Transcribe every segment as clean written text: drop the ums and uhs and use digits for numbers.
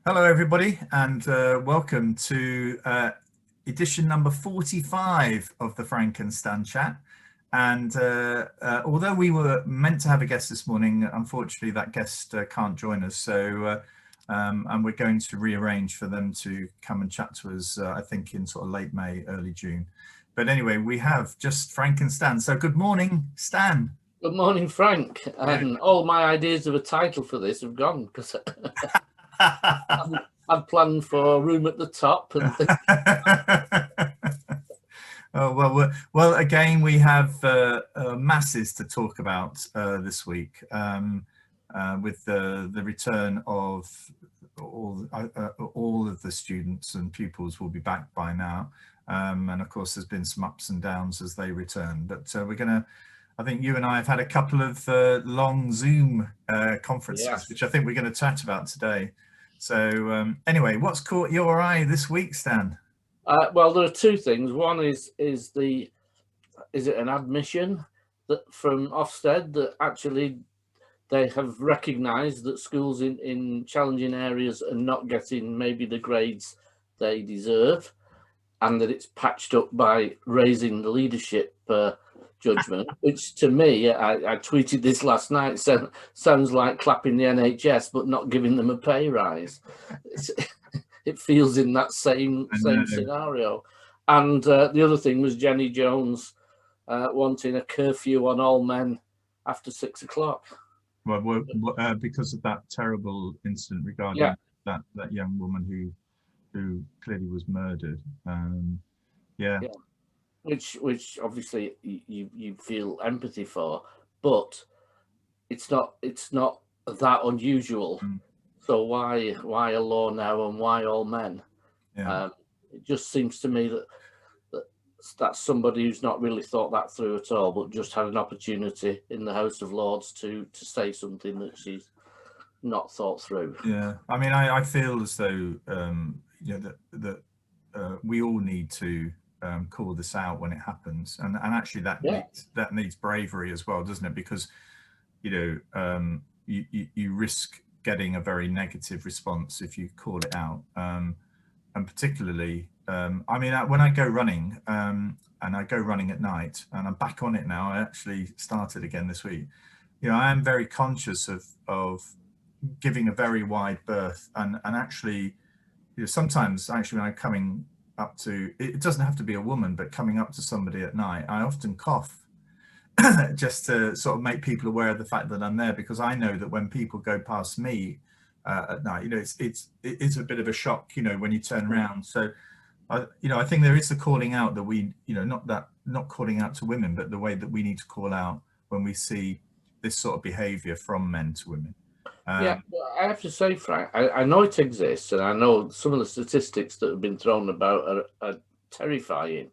Hello, everybody, and welcome to edition number 45 of the Frank and Stan Chat. And although we were meant to have a guest this morning, unfortunately that guest can't join us. So, and we're going to rearrange for them to come and chat to us, I think in sort of late May, early June. But anyway, we have just Frank and Stan. So good morning, Stan. Good morning, Frank. And all my ideas of a title for this have gone because I've planned for a room at the top. And Oh, well. Again, we have masses to talk about this week with the return of all of the students and pupils will be back by now, and of course there's been some ups and downs as they return. But we're gonna. I think you and I have had a couple of long Zoom conferences, yes, which I think we're going to chat about today. So anyway, what's caught your eye this week, Stan? Well, there are two things. One is it an admission that from Ofsted that actually they have recognised that schools in challenging areas are not getting maybe the grades they deserve, and that it's patched up by raising the leadership judgment, which to me, I tweeted this last night, sounds like clapping the NHS but not giving them a pay rise. It feels in that same scenario. And the other thing was Jenny Jones wanting a curfew on all men after 6 o'clock. Well, because of that terrible incident regarding that young woman who clearly was murdered. Yeah. Which obviously you feel empathy for, but it's not that unusual. So why a law now and why all men? Yeah. It just seems to me that's somebody who's not really thought that through at all, but just had an opportunity in the House of Lords to say something that she's not thought through. Yeah, I mean, I feel as though that we all need to call this out when it happens, and actually that needs bravery as well, doesn't it? Because you risk getting a very negative response if you call it out, and particularly I mean, when I go running and I go running at night, and I'm back on it now. I actually started again this week. I am very conscious of giving a very wide berth, and actually sometimes actually when I'm coming up to, it doesn't have to be a woman, but coming up to somebody at night, I often cough just to sort of make people aware of the fact that I'm there, because I know that when people go past me at night, it's a bit of a shock, when you turn around. So I think there is a calling out that we, not calling out to women, but the way that we need to call out when we see this sort of behavior from men to women. Yeah, well, I have to say, Frank, I know it exists, and I know some of the statistics that have been thrown about are terrifying,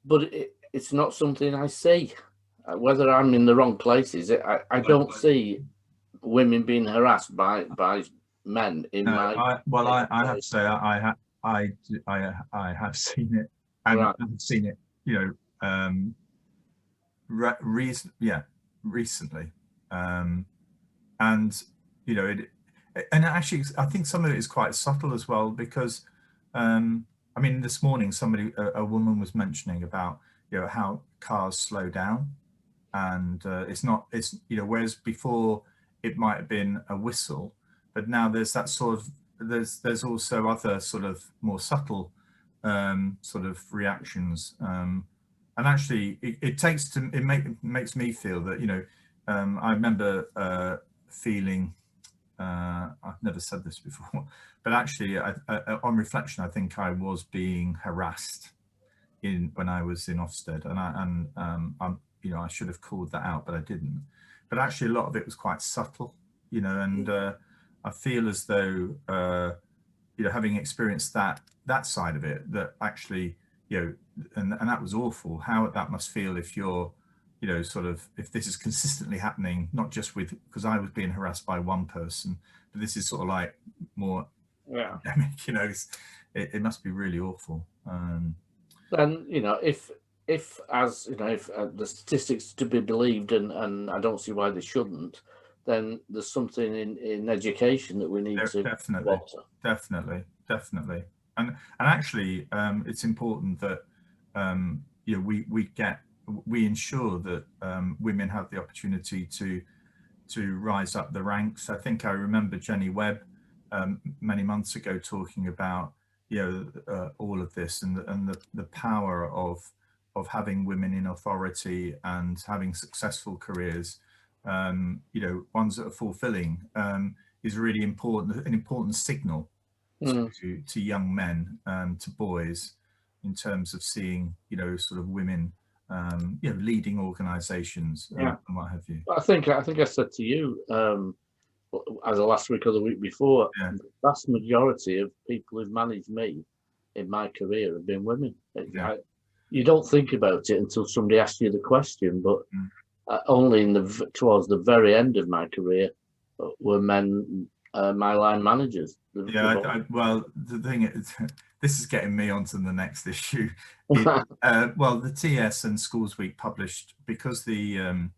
but it's not something I see. Whether I'm in the wrong places, I don't see women being harassed by men in my. I have to say I have seen it, and I've seen it, recently. And and actually I think some of it is quite subtle as well, because I mean, this morning a woman was mentioning about how cars slow down, and it's whereas before it might have been a whistle, but now there's that sort of there's also other sort of more subtle sort of reactions, and actually it makes me feel that I remember feeling, I've never said this before, but actually on reflection I think I was being harassed when I was in Ofsted, and I should have called that out, but I didn't. But actually a lot of it was quite subtle, and I feel as though having experienced that side of it, that actually and that was awful, how that must feel if you're sort of, if this is consistently happening, not just because I was being harassed by one person, but this is sort of like more endemic, it must be really awful. And if the statistics to be believed, and I don't see why they shouldn't, then there's something in education that we need to definitely. And actually, it's important that you know, we ensure that women have the opportunity to rise up the ranks. I think I remember Jenny Webb many months ago talking about, you know, all of this and the power of having women in authority and having successful careers, you know, ones that are fulfilling, is really important, an important signal to young men, to boys, in terms of seeing, you know, sort of women, you know, leading organisations and what have you. I think I said to you either last week or the week before, the vast majority of people who've managed me in my career have been women. You don't think about it until somebody asks you the question, but only towards the very end of my career were men my line managers. Well, the thing is, this is getting me onto the next issue. Well, the TS and Schools Week published, because the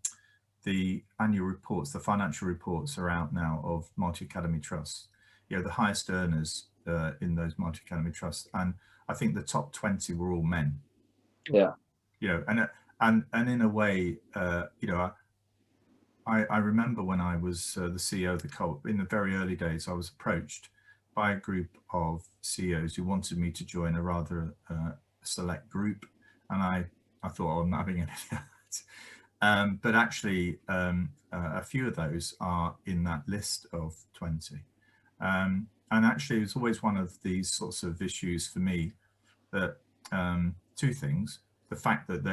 annual reports, the financial reports are out now of multi-academy trusts, you know, the highest earners in those multi-academy trusts, and I think the top 20 were all men. Yeah. You know, and in a way, you know, I remember when I was the CEO of the co-op in the very early days, I was approached by a group of CEOs who wanted me to join a rather select group, and I thought, oh, I'm not having any of that. But actually, a few of those are in that list of 20. And actually, it's always one of these sorts of issues for me that two things: the fact that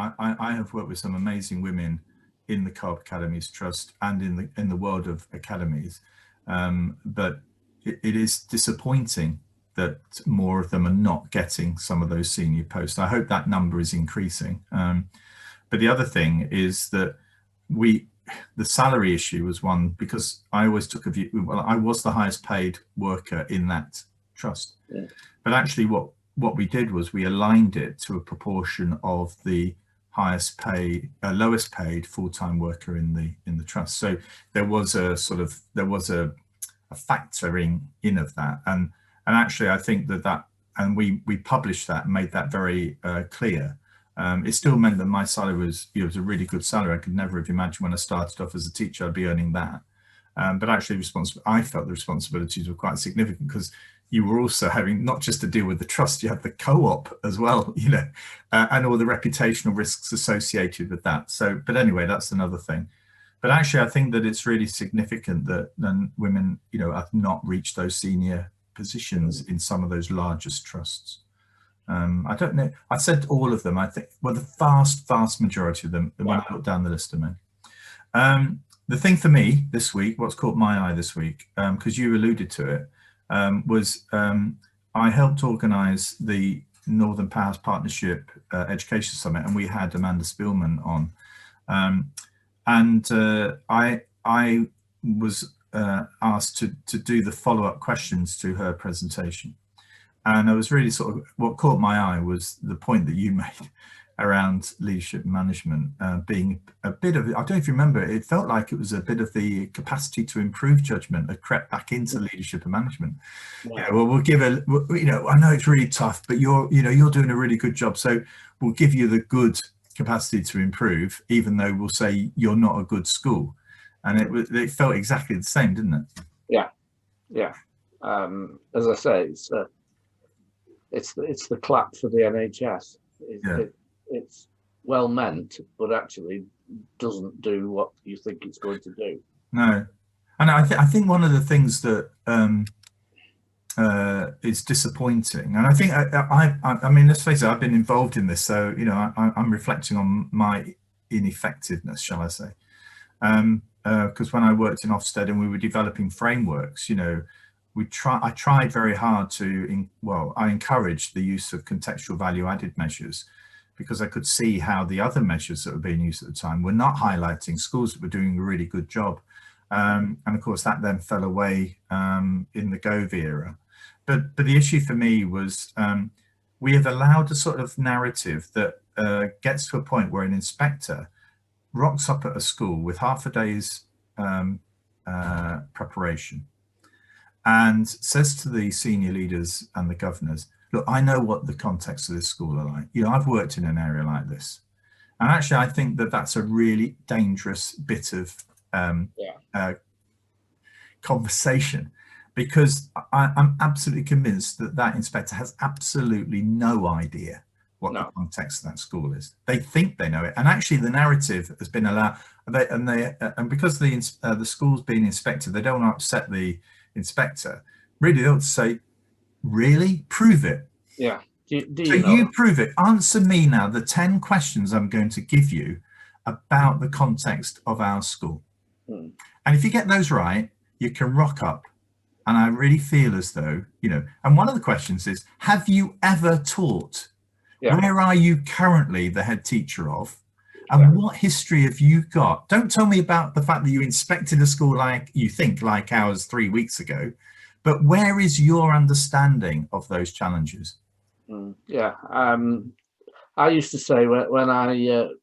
I have worked with some amazing women in the Co-op Academies Trust and in the world of academies, but it is disappointing that more of them are not getting some of those senior posts. I hope that number is increasing. But the other thing is that the salary issue was one, because I always took a view, well, I was the highest paid worker in that trust. Yeah. But actually what we did was we aligned it to a proportion of the highest pay, lowest paid full-time worker in the trust. So there was a factoring in of that. And actually I think and we published that and made that very clear. It still meant that my salary was a really good salary. I could never have imagined when I started off as a teacher I'd be earning that. But actually I felt the responsibilities were quite significant, because you were also having not just to deal with the trust, you have the co-op as well, you know, and all the reputational risks associated with that. So, but anyway, that's another thing. But actually, I think that it's really significant that women, you know, have not reached those senior positions in some of those largest trusts. I don't know. I said all of them. I think, well, the vast majority of them, when I look down the list of men. The thing for me this week, what's caught my eye this week, because you alluded to it, was I helped organise the Northern Powers Partnership Education Summit, and we had Amanda Spielman on. I was asked to do the follow-up questions to her presentation. And I was really what caught my eye was the point that you made around leadership and management being a bit of, I don't know if you remember, it felt like it was a bit of the capacity to improve judgment had crept back into leadership and management. Yeah, well, we'll give you know, I know it's really tough, but you're doing a really good job. So we'll give you the good capacity to improve, even though we'll say you're not a good school. And it felt exactly the same, didn't it? Yeah, yeah. As I say, it's the clap for the NHS. It's well meant, but actually doesn't do what you think it's going to do. No, and I think one of the things that is disappointing, and I think I mean, let's face it, I've been involved in this, so you know, I'm reflecting on my ineffectiveness, shall I say? Because when I worked in Ofsted and we were developing frameworks, you know, I tried very hard I encouraged the use of contextual value-added measures, because I could see how the other measures that were being used at the time were not highlighting schools that were doing a really good job. And of course, that then fell away in the Gove era. But the issue for me was we have allowed a sort of narrative that gets to a point where an inspector rocks up at a school with half a day's preparation and says to the senior leaders and the governors, look, I know what the context of this school are like. You know, I've worked in an area like this. And actually, I think that that's a really dangerous bit of conversation, because I'm absolutely convinced that that inspector has absolutely no idea what the context of that school is. They think they know it, and actually the narrative has been allowed. And because the school's being inspected, they don't want to upset the inspector. Really, they ought to say, "Really, prove it." Yeah. Do so you know? You prove it. Answer me now the 10 questions I'm going to give you about the context of our school. And if you get those right, you can rock up. And I really feel as though, you know, and one of the questions is, have you ever taught? Where are you currently the head teacher of? And what history have you got? Don't tell me about the fact that you inspected a school like you think like ours 3 weeks ago, but where is your understanding of those challenges? I used to say when I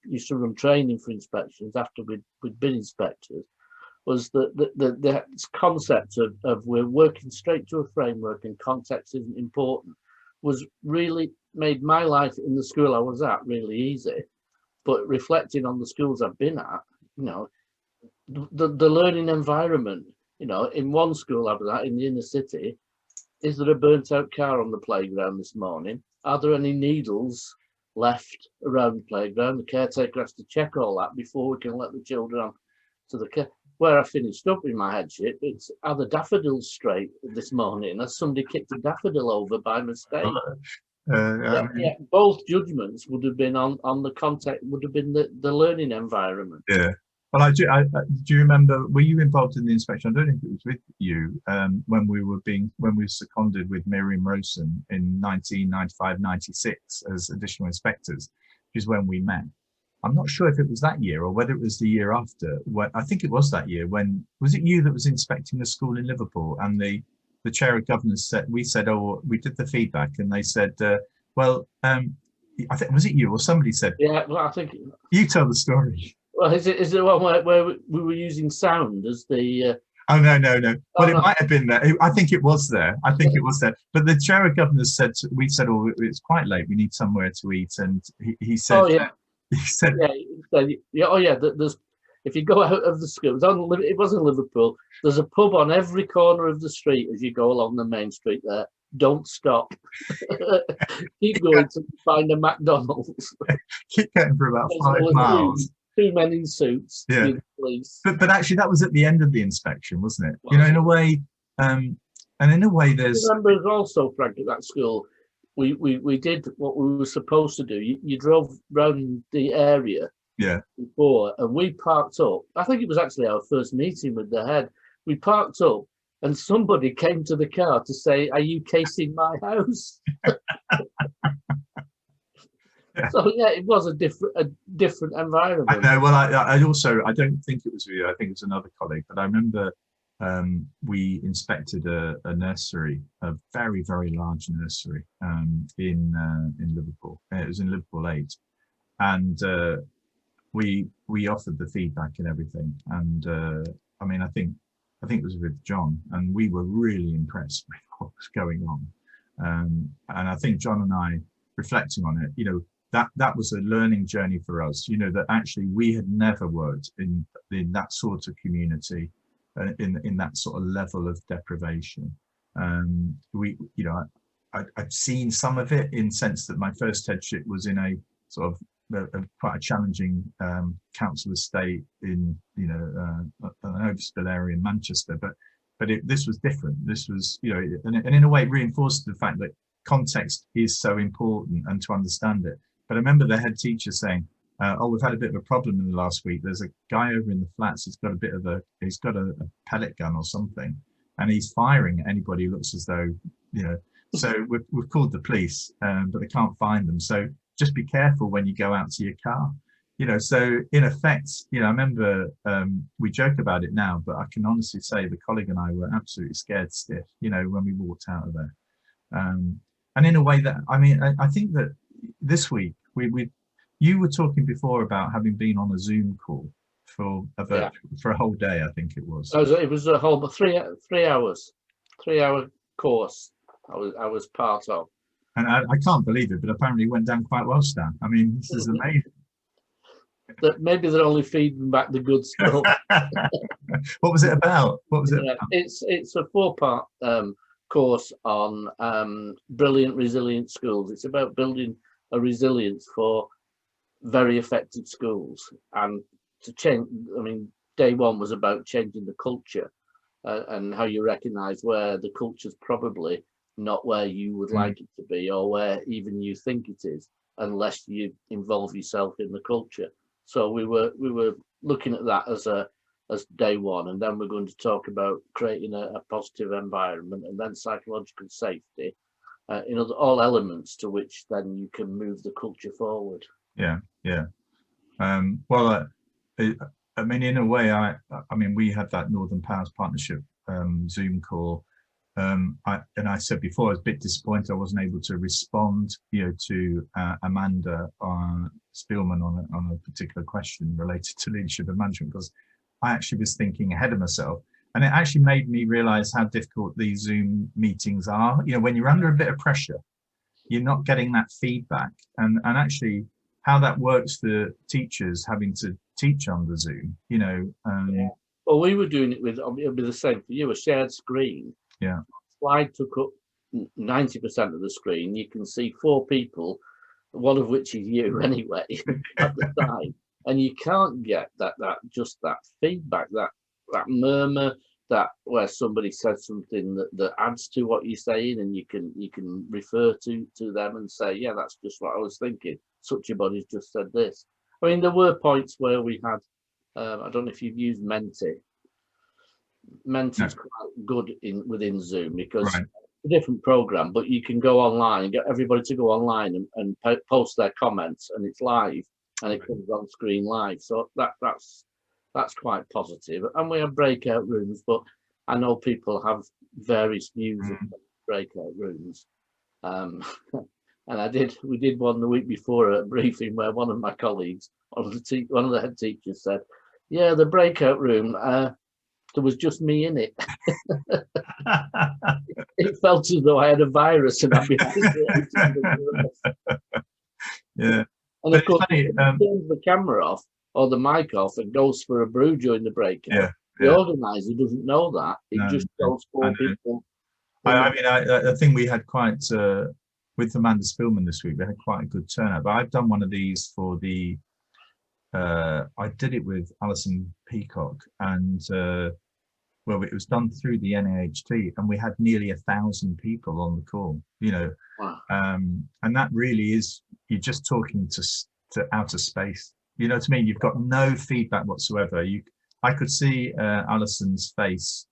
used to run training for inspections after we'd been inspectors, was that the concept of we're working straight to a framework and context isn't important was really made my life in the school I was at really easy. But reflecting on the schools I've been at, you know, the learning environment, you know, in one school I was at in the inner city, is there a burnt out car on the playground this morning? Are there any needles left around the playground? The caretaker has to check all that before we can let the children on to the care. Where I finished up in my headship, it's, are the daffodils straight this morning? Has somebody kicked a daffodil over by mistake? Both judgments would have been on the context, would have been the learning environment. Yeah. Well, do you remember, were you involved in the inspection? I don't know if it was with you when we were seconded with Miriam Rosen in 1995-96 as additional inspectors, which is when we met. I'm not sure if it was that year or whether it was the year after. I think it was that year. When was it you that was inspecting the school in Liverpool, and the chair of governors said, we did the feedback, and they said, I think, was it you or somebody said? Yeah, well, I think you tell the story. Well, is it the one where we were using sound as the? Oh no. Well, it might have been there. I think it was there. It was there. But the chair of governors said, we said, oh, it's quite late. We need somewhere to eat, and he said. Oh yeah. He said, there's, if you go out of the school, it wasn't Liverpool, there's a pub on every corner of the street as you go along the main street there. Don't stop. Keep going to find a McDonald's. Keep getting for about 5 miles. Too many suits. Yeah. But actually that was at the end of the inspection, wasn't it? Well, you know, in a way, and in a way there's... I remember also, Frank, at that school, we did what we were supposed to do. You drove around the area before, and we parked up. I think it was actually our first meeting with the head. We parked up, and somebody came to the car to say, "Are you casing my house?" So yeah, it was a different environment. I know. Well, I also, I don't think it was you. I think it was another colleague, but I remember. We inspected a nursery, a very, very large nursery in Liverpool. It was in Liverpool 8, and we offered the feedback and everything. And I mean, I think it was with John, and we were really impressed with what was going on. And I think John and I, reflecting on it, you know, that was a learning journey for us. You know, that actually we had never worked in that sort of community. In that sort of level of deprivation. You know, I've seen some of it in sense that my first headship was in a sort of quite a challenging council estate in, you know, an overspill area in Manchester, but this was different. This was, you know, and in a way it reinforced the fact that context is so important and to understand it. But I remember the head teacher saying, oh, we've had a bit of a problem in the last week. There's a guy over in the flats. He's got a pellet gun or something, and he's firing at anybody who looks as though, you know. So we've called the police, but they can't find them. So just be careful when you go out to your car, you know. So in effect, you know, I remember we joke about it now, but I can honestly say the colleague and I were absolutely scared stiff, you know, when we walked out of there. And in a way that, I mean, I think that this week we You were talking before about having been on a Zoom call for for a whole day, I think it was. It was a whole 3 hours, 3 hour course I was part of. And I can't believe it, but apparently it went down quite well, Stan. I mean, this is amazing. That maybe they're only feeding back the good stuff. What was it about? What was it about? It's a 4-part course on brilliant, resilient schools. It's about building a resilience for very affected schools, and to change. I mean, day one was about changing the culture and how you recognise where the culture's probably not where you would like it to be, or where even you think it is, unless you involve yourself in the culture. So we were looking at that as day one, and then we're going to talk about creating a positive environment, and then psychological safety, all elements to which then you can move the culture forward. Yeah. Well, I mean, in a way, I mean, we had that Northern Powers Partnership Zoom call. I said before, I was a bit disappointed I wasn't able to respond, to Amanda Spielman on a particular question related to leadership and management, because I actually was thinking ahead of myself, and it actually made me realise how difficult these Zoom meetings are. When you're under a bit of pressure, you're not getting that feedback, and actually how that works for teachers having to teach on the Zoom. Well, we were doing it with, it'll be the same for you, a shared screen. Yeah. Slide took up 90% of the screen. You can see 4 people, one of which is you anyway, at the side, and you can't get that feedback, that murmur, that where somebody says something that adds to what you're saying, and you can refer to them and say, yeah, that's just what I was thinking. Such a body's just said this. I mean, there were points where we had, I don't know if you've used Menti. Menti's quite good within Zoom, because it's a different program, but you can go online and get everybody to go online and post their comments, and it's live, and it comes on screen live. So that's quite positive. And we have breakout rooms, but I know people have various views of breakout rooms. And we did one the week before at a briefing where one of my colleagues, one of the head teachers, said, yeah, the breakout room, there was just me in it. It felt as though I had a virus and I'd be yeah. And of course, if you turn the camera off or the mic off and goes for a brew during the breakout, the organizer doesn't know that. It just goes for people. I think we had quite, with Amanda Spielman this week, we had quite a good turnout. But I've done one of these for the, I did it with Alison Peacock, and well, it was done through the NAHT, and we had nearly 1,000 people on the call. Wow. And that really is, you're just talking to outer space. You know what I mean? You've got no feedback whatsoever. I could see Alison's face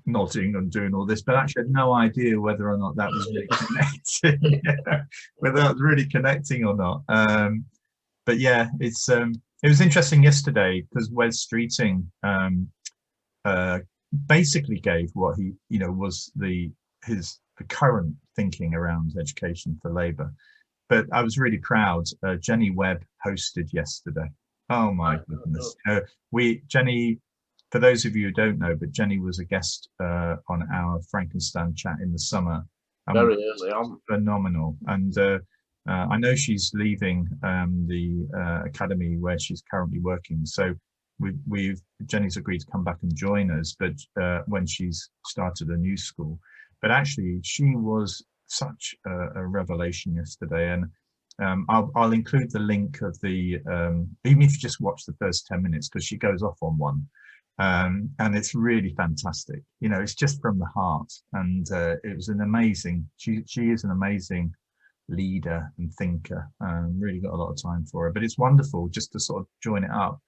nodding and doing all this, but actually had no idea whether or not that was really connecting, whether that was really connecting or not. But yeah, it was interesting yesterday because Wes Streeting basically gave what he was the current thinking around education for Labour. But I was really proud. Jenny Webb hosted yesterday. Oh my goodness! Jenny, for those of you who don't know, but Jenny was a guest on our Frankenstein chat in the summer. Very early on. Phenomenal. And I know she's leaving the academy where she's currently working. So Jenny's agreed to come back and join us, but when she's started a new school. But actually, she was such a revelation yesterday. And I'll include the link of the, even if you just watch the first 10 minutes, because she goes off on one. And it's really fantastic. It's just from the heart. And it was an amazing, she is an amazing leader and thinker. Really got a lot of time for her. But it's wonderful just to sort of join it up.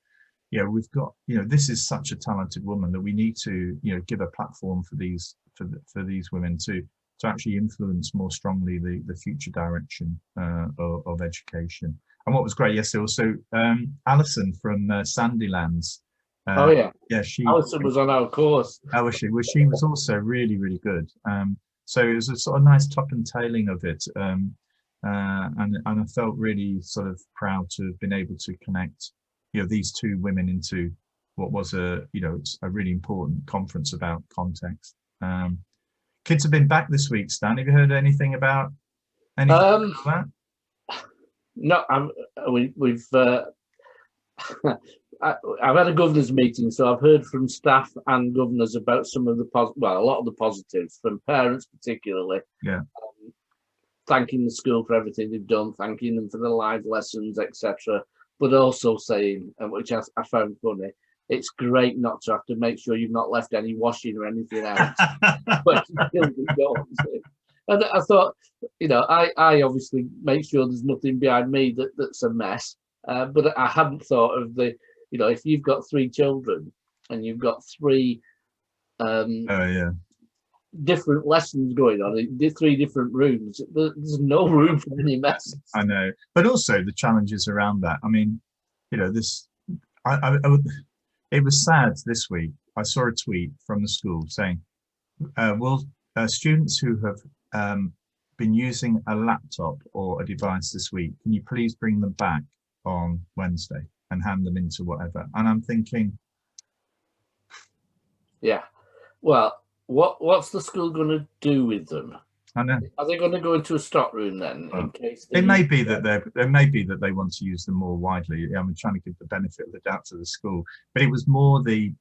We've got, this is such a talented woman that we need to, give a platform for these women to actually influence more strongly the future direction of education. And what was great yesterday also, Alison from Sandylands. Yeah, she Alison was on our course. Oh, was she? Well, she was also really, really good. So it was a sort of nice top and tailing of it. and I felt really sort of proud to have been able to connect, these two women into what was a really important conference about context. Kids have been back this week. Stan, have you heard anything about that? No, we've I've had a governors meeting, so I've heard from staff and governors about some of the a lot of the positives from parents, particularly. Yeah. Thanking the school for everything they've done, thanking them for the live lessons, etc. But also saying, which I found funny, it's great not to have to make sure you've not left any washing or anything else. But and I thought, I obviously make sure there's nothing behind me that's a mess. But I hadn't thought of if you've got 3 children and you've got 3 different lessons going on in 3 different rooms, there's no room for any mess. I know, but also the challenges around that. I mean, this, it was sad this week. I saw a tweet from the school saying, will students who have been using a laptop or a device this week, can you please bring them back on Wednesday and hand them into whatever? And I'm thinking, yeah, well, what's the school going to do with them? I know. Are they going to go into a stock room then, in case it may be that they want to use them more widely. I'm trying to give the benefit of the doubt to the school, but it was more the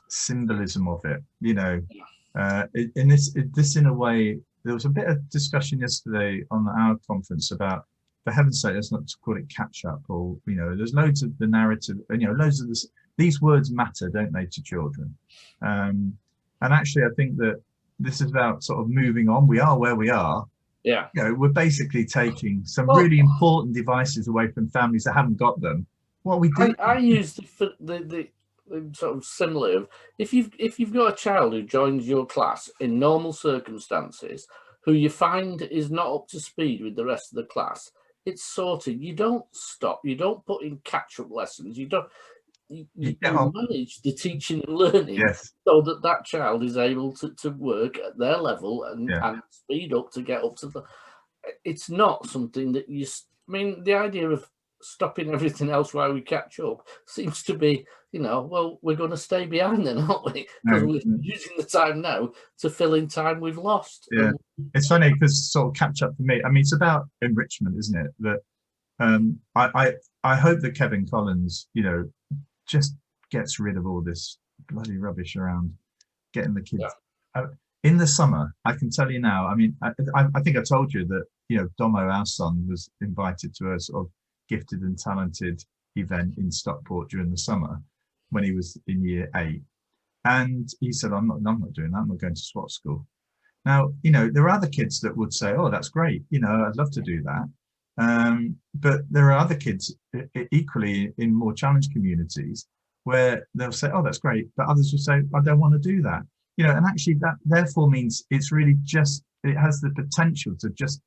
symbolism of it. In this in a way, there was a bit of discussion yesterday on our conference about, for heaven's sake, let's not call it catch up, or there's loads of the narrative, loads of this. These words matter, don't they, to children? And actually, I think that this is about sort of moving on. We are where we are. Yeah. We're basically taking some really important devices away from families that haven't got them. What we do. I use the sort of similar of, if you've got a child who joins your class in normal circumstances, who you find is not up to speed with the rest of the class, it's sorted. You don't stop. You don't put in catch-up lessons. You don't. You manage the teaching and learning, so that child is able to work at their level and speed up to get up to the. It's not something that the idea of stopping everything else while we catch up seems to be, well, we're going to stay behind then, aren't we? Because we're using the time now to fill in time we've lost. Yeah, it's funny because sort of catch up for me. I mean, it's about enrichment, isn't it? That I hope that Kevin Collins, just gets rid of all this bloody rubbish around getting the kids in the summer. I can tell you now, I mean, I think I told you that Domo, our son, was invited to a sort of gifted and talented event in Stockport during the summer when he was in year 8, and he said, I'm not doing that, I'm not going to SWAT school. Now, there are other kids that would say, oh, that's great, I'd love to do that. But there are other kids equally in more challenged communities where they'll say, oh, that's great, but others will say, I don't want to do that. And actually that therefore means it's really it has the potential to just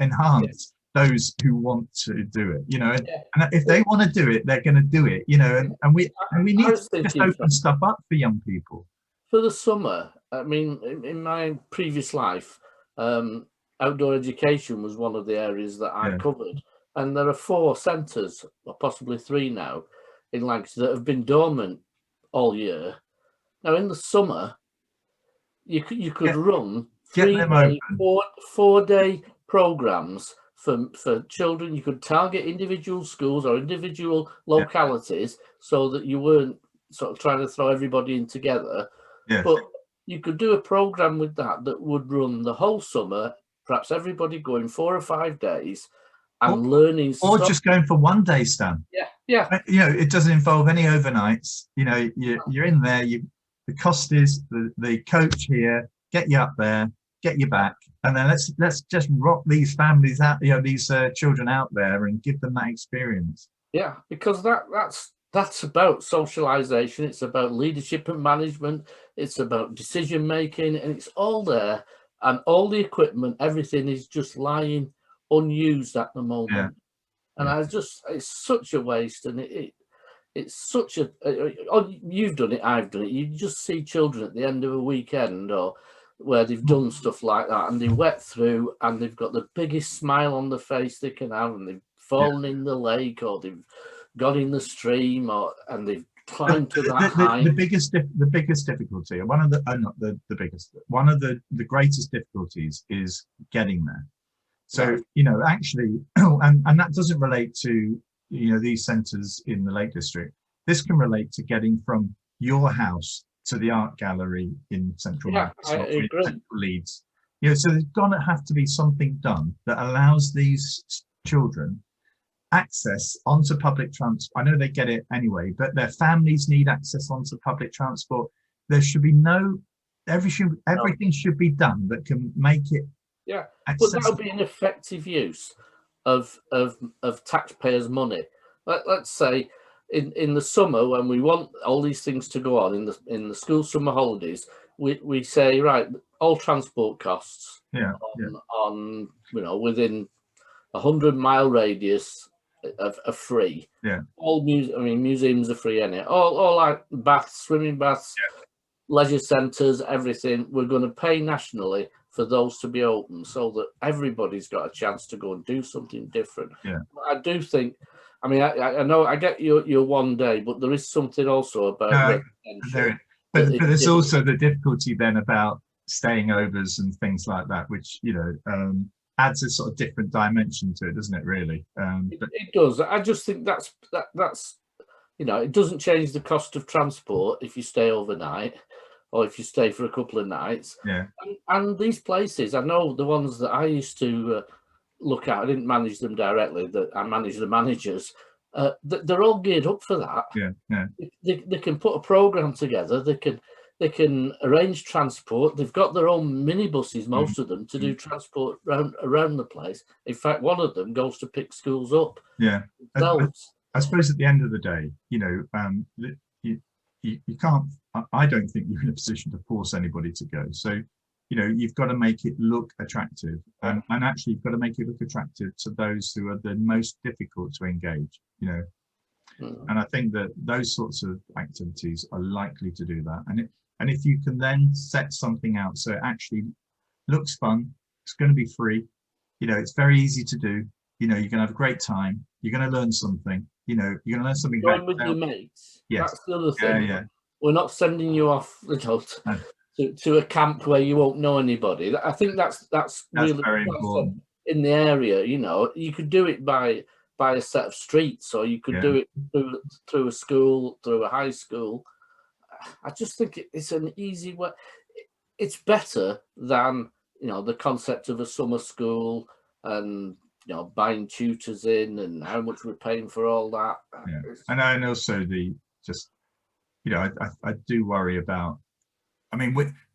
enhance those who want to do it, and if they want to do it, they're going to do it, and we need to just open stuff up for young people. For the summer, I mean, in my previous life, outdoor education was one of the areas that I covered, and there are 4 centres, or possibly 3 now, in Lancashire that have been dormant all year. Now, in the summer, you could run 3-day, 4-day programs for children. You could target individual schools or individual localities so that you weren't sort of trying to throw everybody in together. But you could do a program with that would run the whole summer. Perhaps everybody going 4 or 5 days and learning. Or just going for 1 day, Stan. Yeah. It doesn't involve any overnights. You're in there. The cost is the coach here, get you up there, get you back, and then let's just rock these families out, these children out there, and give them that experience. Yeah, because that's about socialization. It's about leadership and management. It's about decision making, and it's all there. And all the equipment, everything is just lying unused at the moment. And it's such a waste. And it's such a, you've done it, I've done it. You just see children at the end of a weekend or where they've done stuff like that, and they wet through, and they've got the biggest smile on the face they can have, and they've fallen in the lake, or they've got in the stream, and they've climbed to that height. The biggest difficulty, and one of the not the biggest, one of the greatest difficulties is getting there. So, actually, and that doesn't relate to, these centres in the Lake District. This can relate to getting from your house to the art gallery in central Manchester, or in central Leeds. So there's gonna have to be something done that allows these children access onto public transport. I know they get it anyway, but their families need access onto public transport. There should be everything should be done that can make it accessible. But that would be an effective use of taxpayers' money. Let's say in the summer, when we want all these things to go on in the school summer holidays, we say, right, all transport costs on within 100-mile radius are free. All museums are free, any all like baths, swimming baths, leisure centres, everything. We're going to pay nationally for those to be open, so that everybody's got a chance to go and do something different. I do think, I know I get your one day, but there is something also about but there's also the difficulty then about staying overs and things like that, which adds a sort of different dimension to it, doesn't it, really? It does. I just think that's it doesn't change the cost of transport if you stay overnight or if you stay for a couple of nights. And these places, I know the ones that I used to look at, I didn't manage them directly, that I managed the managers, they're all geared up for that. They can put a program together, they can arrange transport. They've got their own minibuses, most of them, to do transport around the place. In fact, one of them goes to pick schools up. I suppose at the end of the day, you can't, I don't think you're in a position to force anybody to go. So, you've got to make it look attractive, and actually you've got to make it look attractive to those who are the most difficult to engage, And I think that those sorts of activities are likely to do that. And if you can then set something out so it actually looks fun, it's going to be free, it's very easy to do, you're going to have a great time, you're going to learn something, you're going to learn something. Going with your mates. That's the other thing. We're not sending you off to a camp where you won't know anybody. I think that's really very important. In the area, you could do it by a set of streets, or you could do it through a school, through a high school. I just think it's an easy way. It's better than the concept of a summer school and buying tutors in and how much we're paying for all that. And also I do worry about.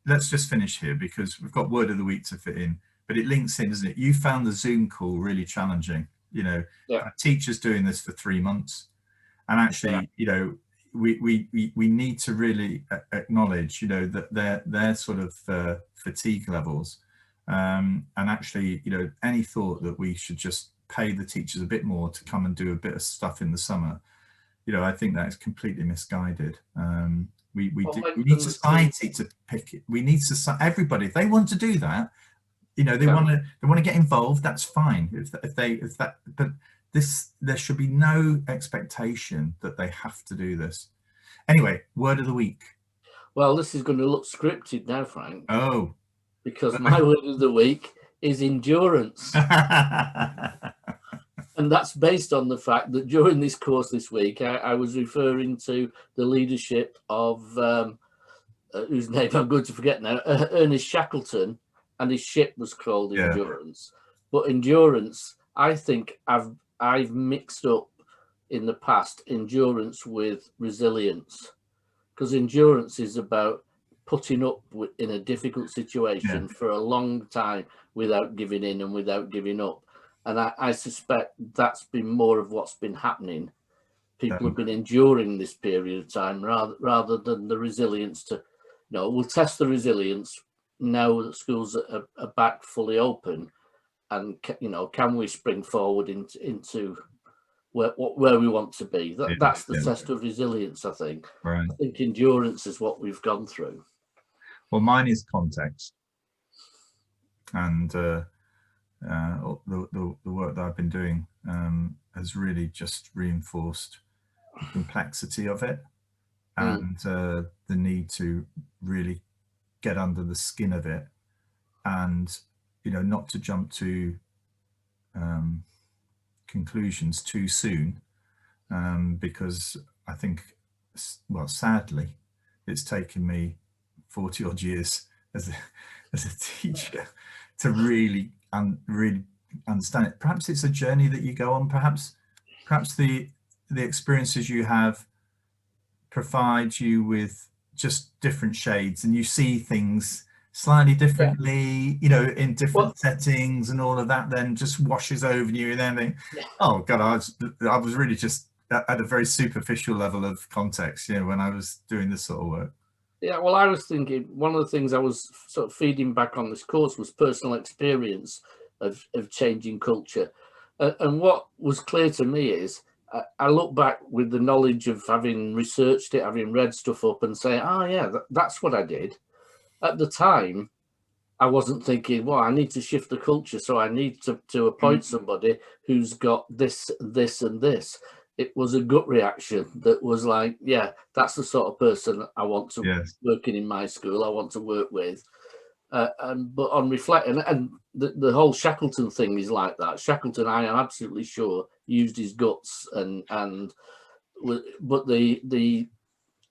Let's just finish here because we've got word of the week to fit in, but it links in, doesn't it? You found the Zoom call really challenging. Teachers doing this for 3 months, and actually, we need to really acknowledge, that their sort of fatigue levels, and actually, any thought that we should just pay the teachers a bit more to come and do a bit of stuff in the summer, I think that is completely misguided. We need society to pick it. We need everybody, if they want to do that, they want to get involved, that's fine. But there should be no expectation that they have to do this. Anyway, word of the week. Well, this is going to look scripted now, Frank. Oh, because my word of the week is endurance. And that's based on the fact that during this course this week, I was referring to the leadership of whose name I'm going to forget now, Ernest Shackleton, and his ship was called Endurance. But endurance, I think I've mixed up in the past endurance with resilience, because endurance is about putting up in a difficult situation for a long time without giving in and without giving up. And I suspect that's been more of what's been happening. People have been enduring this period of time rather than the resilience to, we'll test the resilience now that schools are back fully open, and can we spring forward into where we want to be? That's the test of resilience, I think. Right. I think endurance is what we've gone through. Well, mine is context. and the work that I've been doing has really just reinforced the complexity of it, and the need to really get under the skin of it, and not to jump to conclusions too soon, because I think, well, sadly, it's taken me 40 odd years as a teacher to really understand it. Perhaps it's a journey that you go on. Perhaps the experiences you have provide you with just different shades, and you see things slightly differently, in different settings, and all of that then just washes over you, and then think, oh God, I was really just at a very superficial level of context, when I was doing this sort of work. Yeah, well, I was thinking one of the things I was sort of feeding back on this course was personal experience of changing culture. And what was clear to me is I look back with the knowledge of having researched it, having read stuff up, and say, oh, yeah, that's what I did. At the time, I wasn't thinking, well, I need to shift the culture, so I need to appoint somebody who's got this, this, and this. It was a gut reaction that was like, yeah, that's the sort of person I want to working in my school. I want to work with. But on reflecting, and the whole Shackleton thing is like that. Shackleton, I am absolutely sure, used his guts, but the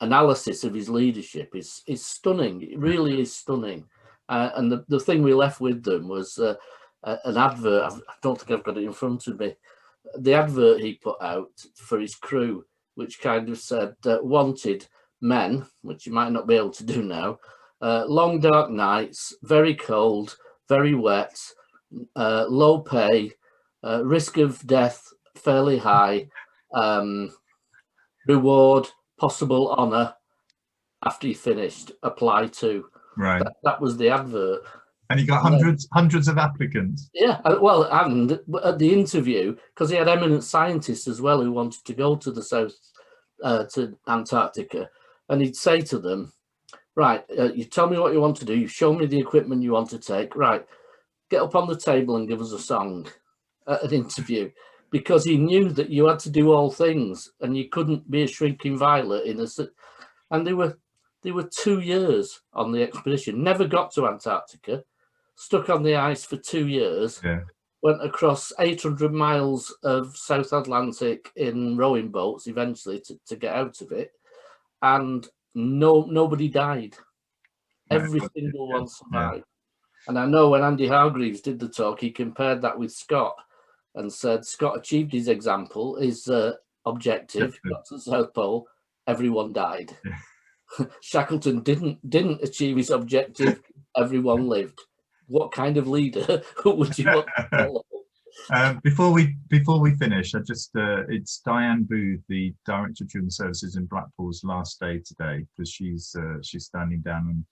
analysis of his leadership is stunning. It really is stunning. And the thing we left with them was an advert. I don't think I've got it in front of me. The advert he put out for his crew, which kind of said wanted men, which you might not be able to do now, long dark nights, very cold, very wet, low pay, risk of death fairly high, reward, possible honour after you finished, apply to. Right. That was the advert. And he got hundreds of applicants. Yeah, well, and at the interview, because he had eminent scientists as well who wanted to go to the south, to Antarctica, and he'd say to them, right, you tell me what you want to do, you show me the equipment you want to take, right, get up on the table and give us a song at an interview, because he knew that you had to do all things and you couldn't be a shrinking violet and they were 2 years on the expedition, never got to Antarctica, stuck on the ice for 2 years, went across 800 miles of South Atlantic in rowing boats eventually to get out of it, and nobody died. Every single one survived. And I know when Andy Hargreaves did the talk, he compared that with Scott and said Scott achieved his his objective, got to the South Pole, everyone died. Shackleton didn't achieve his objective, everyone lived. What kind of leader would you want to follow? Before we finish, it's Diane Booth, the Director of Children's Services in Blackpool's last day today, because she's standing down, and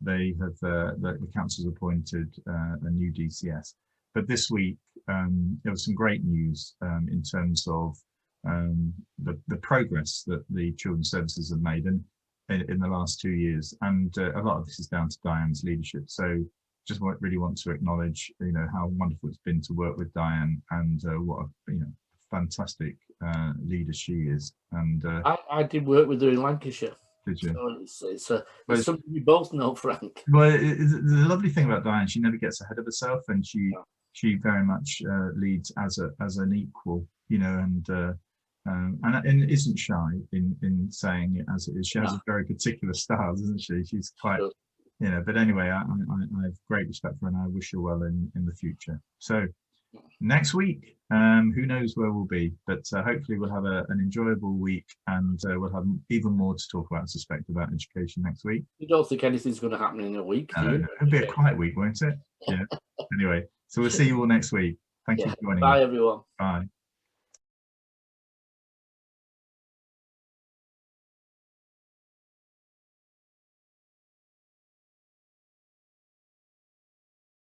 they have the council's appointed a new DCS. But this week there was some great news in terms of the progress that the children's services have made in the last 2 years, and a lot of this is down to Diane's leadership. So just really want to acknowledge, how wonderful it's been to work with Diane, and what a fantastic leader she is. And I did work with her in Lancashire. Did you? So it's something we both know, Frank. Well, the lovely thing about Diane, she never gets ahead of herself, and she very much leads as an equal, and isn't shy in saying it as it is. She has a very particular style, doesn't she? She's quite. But anyway, I have great respect for her, and I wish her well in the future. So next week, who knows where we'll be, but hopefully we'll have an enjoyable week, and we'll have even more to talk about, I suspect, about education next week. You don't think anything's going to happen in a week? No, it'll be a quiet week, won't it? Yeah. Anyway, so we'll see you all next week. Thank you for joining. Bye, everyone. Bye.